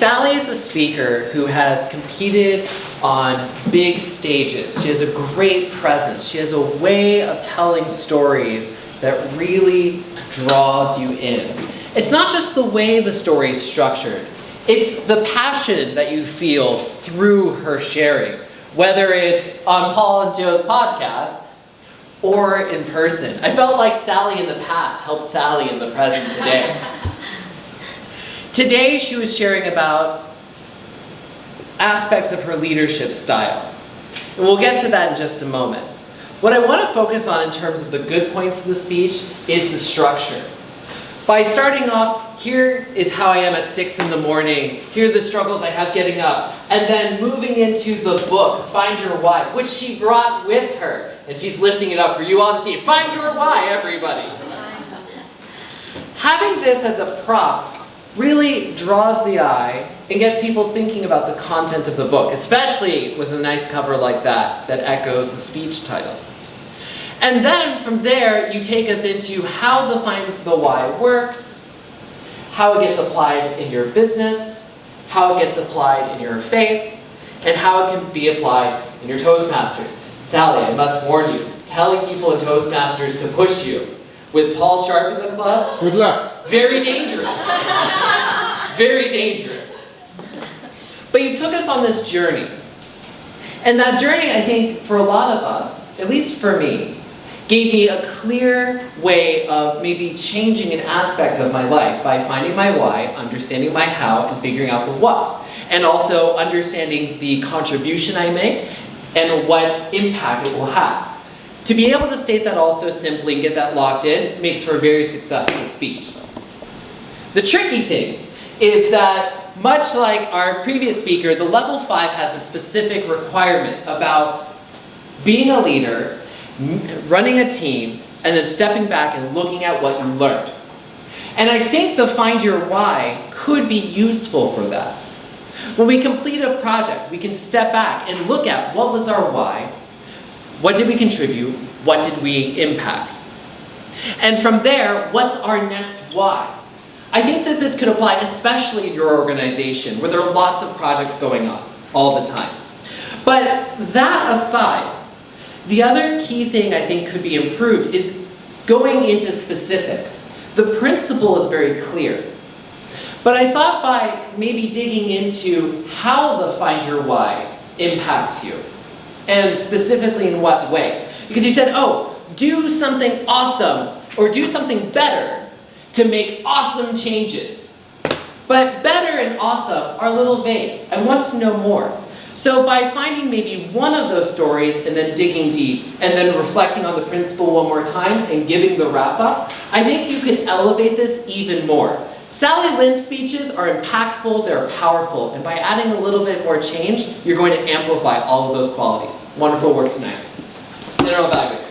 Sally is a speaker who has competed on big stages. She has a great presence. She has a way of telling stories that really draws you in. It's not just the way the story is structured. It's the passion that you feel through her sharing, whether it's on Paul and Joe's podcast or in person. I felt like Sally in the past helped Sally in the present today. Today she was sharing about aspects of her leadership style. And we'll get to that in just a moment. What I want to focus on in terms of the good points of the speech is the structure. By starting off, here is how I am at 6 in the morning, here are the struggles I have getting up, and then moving into the book, Find Your Why, which she brought with her. And she's lifting it up for you all to see. Find your why, everybody. Having this as a prop really draws the eye and gets people thinking about the content of the book, especially with a nice cover like that echoes the speech title. And then from there, you take us into how the Find the Why works, how it gets applied in your business, how it gets applied in your faith, and how it can be applied in your Toastmasters. Sally, I must warn you, telling people in Toastmasters to push you with Paul Sharp in the club, good luck. Very dangerous. Very dangerous. But you took us on this journey. And that journey, I think, for a lot of us, at least for me, gave me a clear way of maybe changing an aspect of my life by finding my why, understanding my how, and figuring out the what. And also understanding the contribution I make and what impact it will have. To be able to state that also simply and get that locked in makes for a very successful speech. The tricky thing is that, much like our previous speaker, the level 5 has a specific requirement about being a leader, running a team, and then stepping back and looking at what you learned. And I think the Find Your Why could be useful for that. When we complete a project, we can step back and look at what was our why, what did we contribute, what did we impact? And from there, what's our next why? I think that this could apply especially in your organization where there are lots of projects going on all the time. But that aside, the other key thing I think could be improved is going into specifics. The principle is very clear. But I thought by maybe digging into how the Find Your Why impacts you, and specifically in what way. Because you said, oh, do something awesome or do something better to make awesome changes. But better and awesome are a little vague. I want to know more. So by finding maybe one of those stories and then digging deep and then reflecting on the principle one more time and giving the wrap up, I think you could elevate this even more. Sally Lynn's speeches are impactful, they're powerful, and by adding a little bit more change, you're going to amplify all of those qualities. Wonderful work tonight. General Bagger.